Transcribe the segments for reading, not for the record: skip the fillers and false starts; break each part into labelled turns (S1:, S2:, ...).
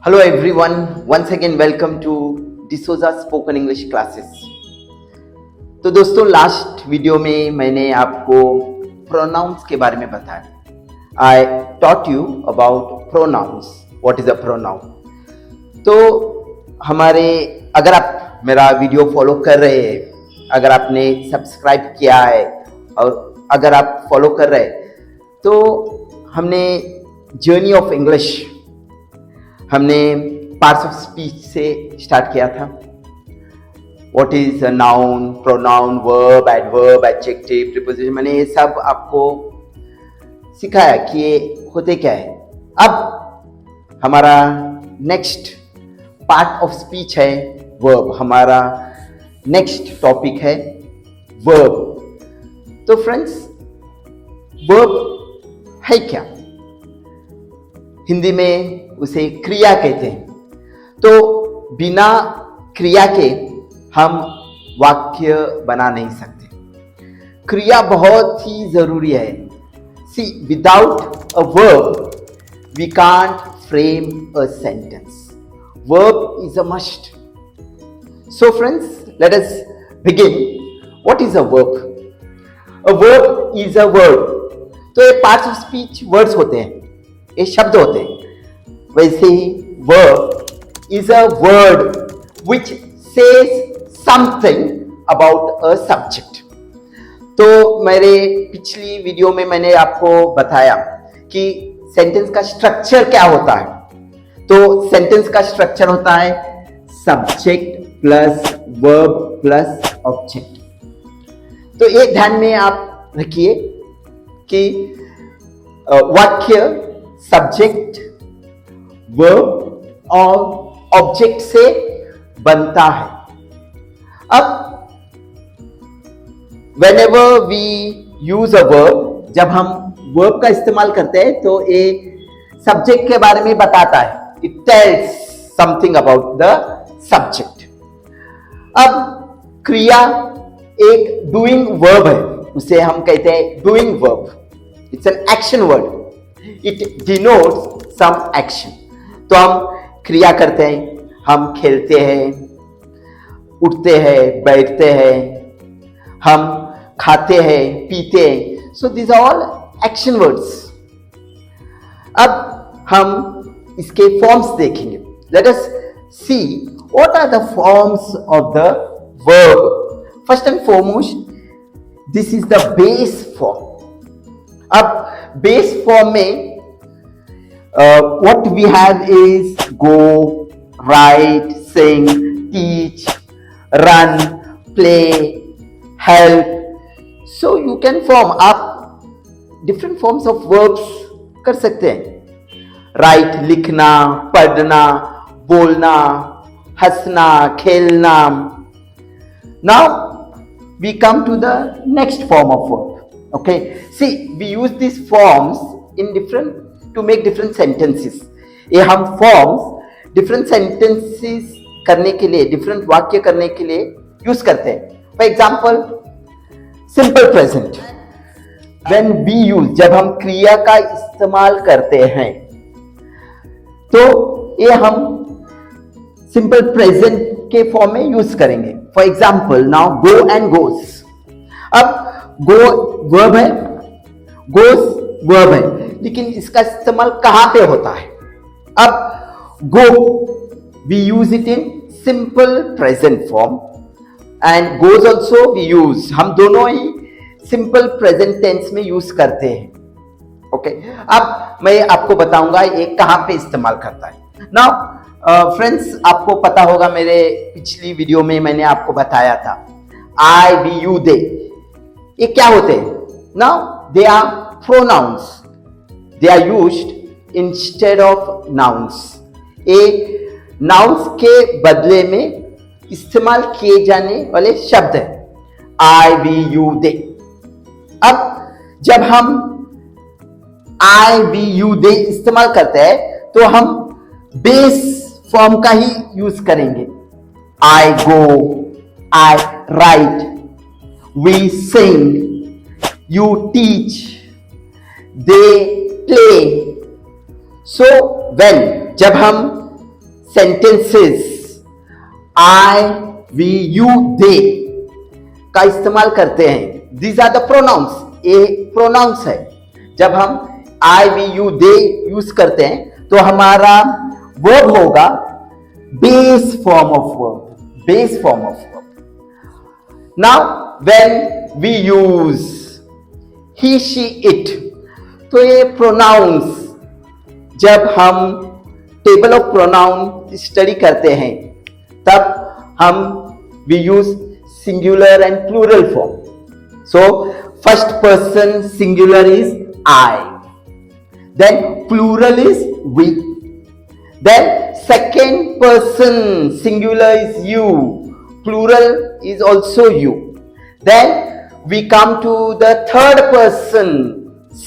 S1: Hello everyone, once again welcome to D'Souza Spoken English Classes. तो दोस्तों last video में मैंने आपको प्रोनाउंस के बारे में बताया. I taught you about pronouns. What is a pronoun. तो हमारे अगर आप मेरा वीडियो फॉलो कर रहे हैं, अगर आपने सब्सक्राइब किया है और अगर आप फॉलो कर रहे हैं, तो हमने जर्नी ऑफ इंग्लिश हमने पार्ट्स ऑफ स्पीच से स्टार्ट किया था. What is a noun, pronoun, verb, adverb, adjective, preposition, मैंने ये सब आपको सिखाया कि ये होते क्या है. अब हमारा नेक्स्ट पार्ट ऑफ स्पीच है वर्ब. हमारा नेक्स्ट टॉपिक है वर्ब. तो फ्रेंड्स, वर्ब है क्या? हिंदी में उसे क्रिया कहते हैं. तो बिना क्रिया के हम वाक्य बना नहीं सकते. क्रिया बहुत ही जरूरी है. See, without a verb we can't frame a sentence. Verb is a must. So friends, let us begin. What is a verb? A verb is a word. तो ये पार्ट्स ऑफ स्पीच वर्ड्स होते हैं, ये शब्द होते हैं. वैसे ही verb is a word which says something about a subject. तो मेरे पिछली वीडियो में मैंने आपको बताया कि सेंटेंस का स्ट्रक्चर क्या होता है. तो सेंटेंस का स्ट्रक्चर होता है subject plus verb plus object. तो ये ध्यान में आप रखिए कि वाक्य सब्जेक्ट, वर्ब और ऑब्जेक्ट से बनता है. अब whenever we use a verb, जब हम वर्ब का इस्तेमाल करते हैं तो ये सब्जेक्ट के बारे में बताता है. It tells something about the subject. अब क्रिया एक डूइंग वर्ब है, उसे हम कहते हैं doing verb. It's an action word. It denotes some action. तो हम क्रिया करते हैं, हम खेलते हैं, उठते हैं, बैठते हैं, हम खाते हैं, पीते हैं. So this are all action words. अब हम इसके फॉर्म्स देखेंगे. Let us see what are the forms of the verb. First and foremost, this is the base form. अब बेस फॉर्म में what we have is go, write, sing, teach, run, play, help. So you can form. आप different forms of verbs कर सकते हैं. write, लिखना, पढ़ना, बोलना, हंसना, खेलना. Now we come to the next form of verb. Okay, see, we use these forms in different to make different sentences. ये हम forms different sentences करने के लिए, different वाक्य करने के लिए यूज करते हैं. For example, simple present. When we use, जब हम क्रिया का इस्तेमाल करते हैं तो ये हम simple present के फॉर्म में यूज करेंगे. For example, now go and goes. अब go verb है, goes verb है, लेकिन इसका इस्तेमाल कहां पे होता है? अब go we use it in simple present form and goes also we use. हम दोनों ही सिंपल प्रेजेंट टेंस में यूज करते हैं. ओके, अब मैं आपको बताऊंगा ये कहां पे इस्तेमाल करता है. नाउ फ्रेंड्स, आपको पता होगा मेरे पिछली वीडियो में मैंने आपको बताया था आई, वी, यू, दे. ये क्या होते हैं? Now they are pronouns. They are used instead of nouns. एक nouns के बदले में इस्तेमाल किए जाने वाले शब्द है I, we, you, they. अब जब हम I, we, you, they इस्तेमाल करते हैं तो हम बेस फॉर्म का ही यूज करेंगे. I go, I write, we sing, you teach, they play. So when, जब हम sentences I, we, you, they का इस्तेमाल करते हैं, दीज आर द प्रोनाउंस, ये प्रोनाउंस है। जब हम I, we, you, they use करते हैं तो हमारा वर्ब होगा base form of verb, base form of verb. Now when we use he, she, it, तो ये प्रोनाउंस जब हम टेबल ऑफ प्रोनाउन स्टडी करते हैं तब हम we use singular and plural form. So first person singular is I, then plural is we, then second person singular is you, plural is also you, then we come to the third person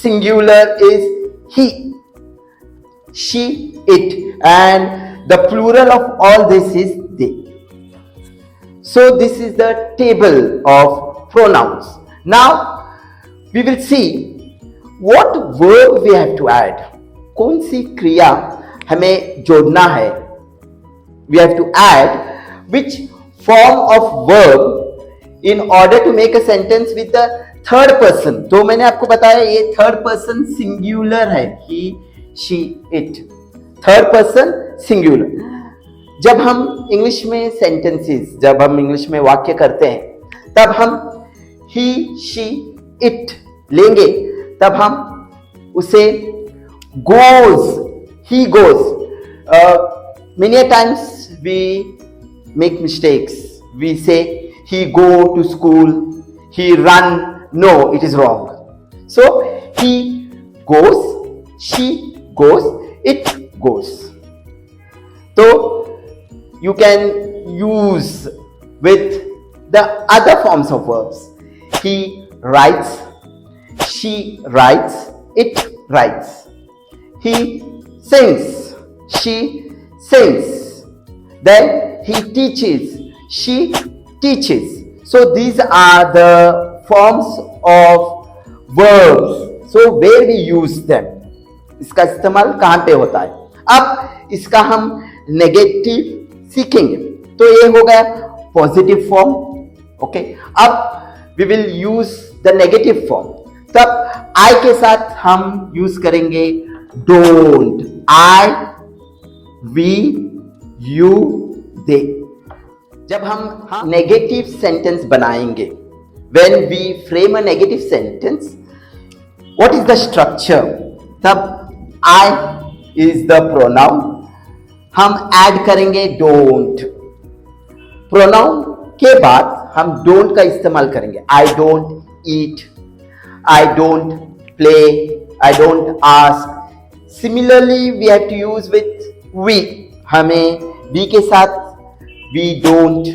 S1: singular is he, she, it, and the plural of all this is they. So this is the table of pronouns. Now we will see what verb we have to add, कौन सी क्रिया हमें जोड़ना है। We have to add which form of verb in order to make a sentence with the third person। तो मैंने आपको बताया ये थर्ड पर्सन सिंगुलर है, he, she, it, third person singular. जब हम इंग्लिश में सेंटेंसेस, जब हम इंग्लिश में वाक्य करते हैं तब हम he, she, it लेंगे, तब हम उसे goes, he goes, many a times we make mistakes, we say he go to school, he run, no, it is wrong. So he goes, she goes, it goes. So you can use with the other forms of verbs. He writes, she writes, it writes. He sings, she sings. Then he teaches, she teaches. So these are the forms of verbs. So where we use them. इसका इस्तेमाल कहाँ पे होता है। अब इसका हम negative सीखेंगे। तो ये हो गया पॉजिटिव फॉर्म। ओके, अब we will use the negative form. तब आई के साथ हम यूज करेंगे don't, I, we, you, they. जब हम नेगेटिव सेंटेंस बनाएंगे, when we frame a negative sentence, what is the structure? तब आई इज द प्रोनाउन, हम ऐड करेंगे डोंट। प्रोनाउन के बाद हम डोंट का इस्तेमाल करेंगे। I don't eat, I don't play, I don't ask. Similarly we have to use with we. हमें वी के साथ we don't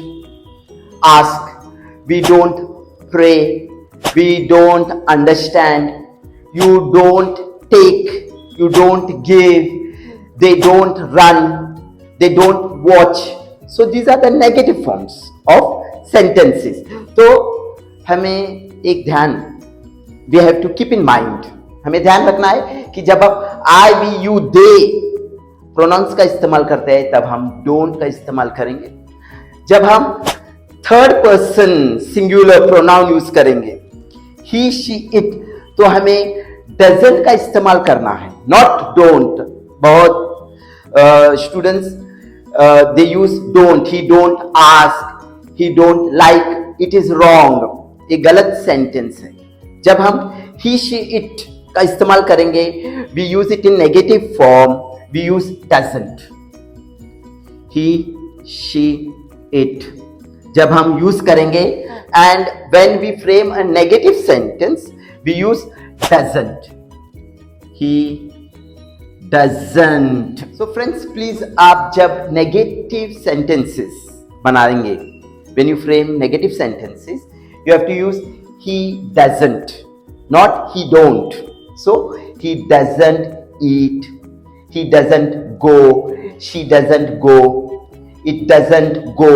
S1: ask, we don't pray, we don't understand, you don't take, you don't give, they don't run, they don't watch. So these are the negative forms of sentences. तो हमें एक ध्यान, we have to keep in mind, हमें ध्यान रखना है कि जब आप I, we, you, they pronouns का इस्तेमाल करते हैं तब हम don't का इस्तेमाल करेंगे। जब हम third person singular pronoun use करेंगे he, she, it, तो हमें डजंट का इस्तेमाल करना है, नॉट डोंट। बहुत students they use don't, he don't ask, he don't like, it is wrong, ये गलत सेंटेंस है। जब हम ही, शी, इट का इस्तेमाल करेंगे, we use it in negative form, we use doesn't. He, she, it जब हम यूज करेंगे, and when we frame a negative sentence we use doesn't, he doesn't. So friends, please आप जब negative sentences बनाएंगे, when you frame negative sentences, you have to use he doesn't, not he don't. So he doesn't eat, he doesn't go, she doesn't go, it doesn't go,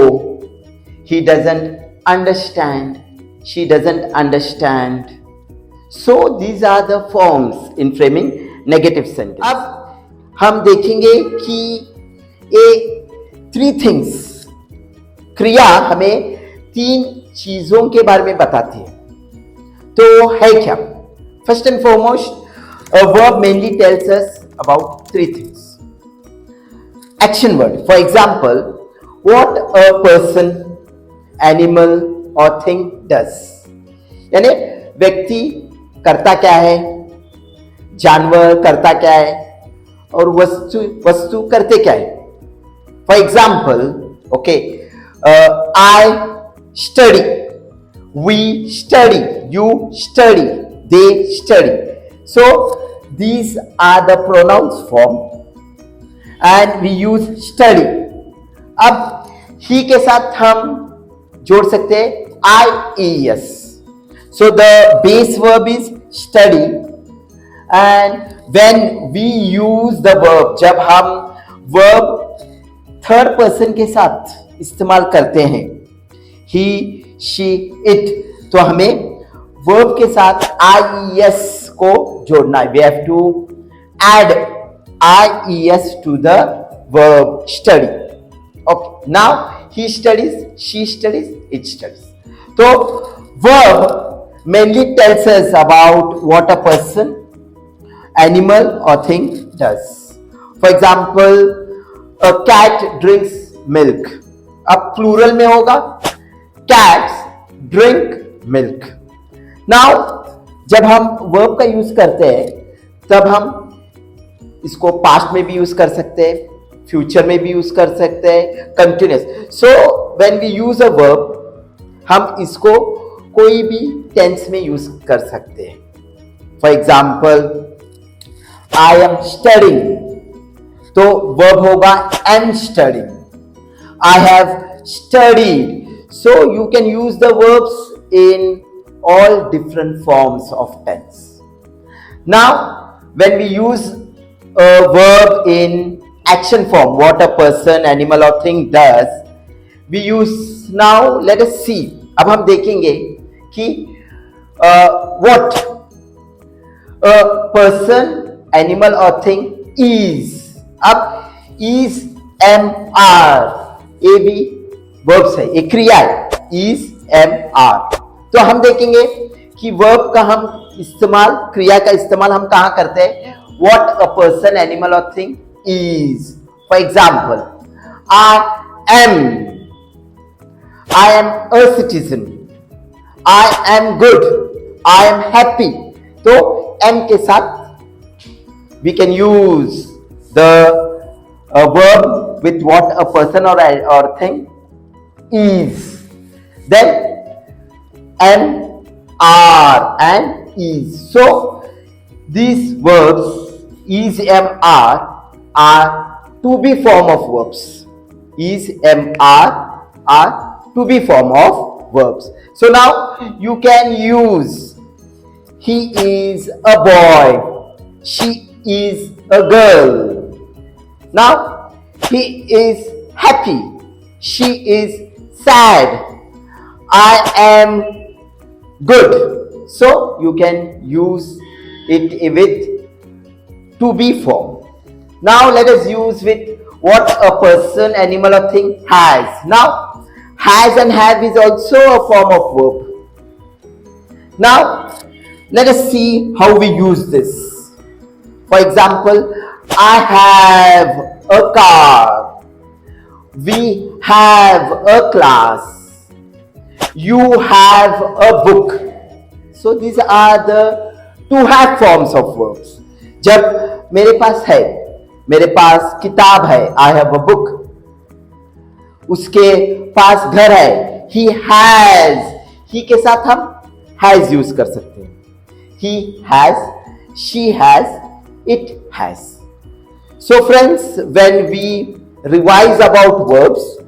S1: he doesn't understand, she doesn't understand. So these are the forms in framing negative sentence. अब हम देखेंगे कि ये three things, क्रिया हमें तीन चीजों के बारे में बताती है। तो है क्या? First and foremost, a verb mainly tells us about three things. Action word, for example, what a person, animal or thing does. यानी व्यक्ति करता क्या है, जानवर करता क्या है, और वस्तु करते क्या है। For example, okay, I study, we study, you study, they study. So these are the pronouns form and we use study. अब he के साथ हम जोड़ सकते हैं IES. So the base verb is study, and when we use the verb, जब हम verb third person के साथ इस्तेमाल करते हैं, he, she, it, तो हमें verb के साथ IES को जोड़ना है. We have to add IES to the verb study. Okay, now he studies, she studies, it studies. तो verb mainly tells us about what a person, animal or thing does. For example, a cat drinks milk. अब plural में होगा, cats drink milk. Now जब हम verb का use करते हैं तब हम इसको पास्ट में भी यूज कर सकते हैं, फ्यूचर में भी यूज कर सकते हैं, continuous. So when we use a verb, हम इसको कोई भी टेंस में यूज कर सकते हैं. For example, I am studying, तो वर्ब होगा am studying. I have studied. So you can use the verbs in all different forms of tense. Now, when we use a verb in action form, what a person, animal or thing does, we use, now let us see. अब हम देखेंगे कि what a person, animal or thing is. अब is, am, are, ये भी verbs है, एक क्रिया है, is, am, are. तो हम देखेंगे कि verb का हम इस्तेमाल, क्रिया का इस्तेमाल हम कहाँ करते हैं. What a person, animal or thing is. For example, I am a citizen. I am good. I am happy. तो am के साथ we can use the verb with what a person or thing is. Then am, are and is. So these verbs is, am, are to be form of verbs. Is, am, are to be form of verbs. So now you can use he is a boy, she is a girl. Now he is happy, she is sad, I am good. So you can use it with to be form. Now let us use with what a person, animal or thing has. Now has and have is also a form of verb. Now let us see how we use this. For example, I have a car, we have a class, you have a book. So these are the to have forms of verbs. जब मेरे पास है, मेरे पास किताब है, I have a book. उसके पास घर है, he has. he के साथ हम has यूज कर सकते हैं. he has, she has, it has. So friends, when we revise about verbs,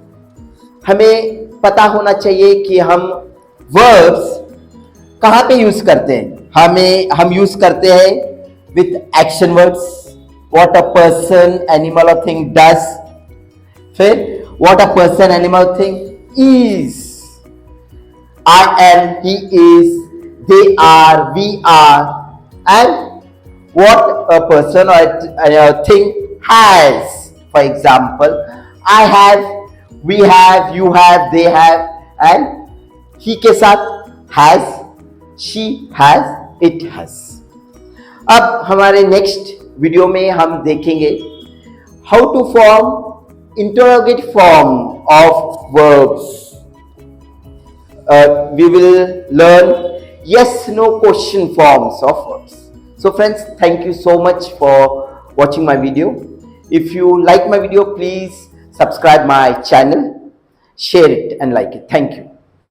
S1: हमें पता होना चाहिए कि हम verbs कहाँ पे यूज करते हैं. हम यूज करते हैं with action words, what a person, animal or thing does. फिर what a person, animal or thing is. I am, he is, they are, we are. And what a person or a thing has. For example, I have, we have, you have, they have, and he के साथ has, she has, it has. अब हमारे next video में हम देखेंगे how to form interrogative form of verbs. We will learn yes no question forms of verbs. So friends, thank you so much for watching my video. If you like my video, please subscribe my channel, share it and like it. Thank you.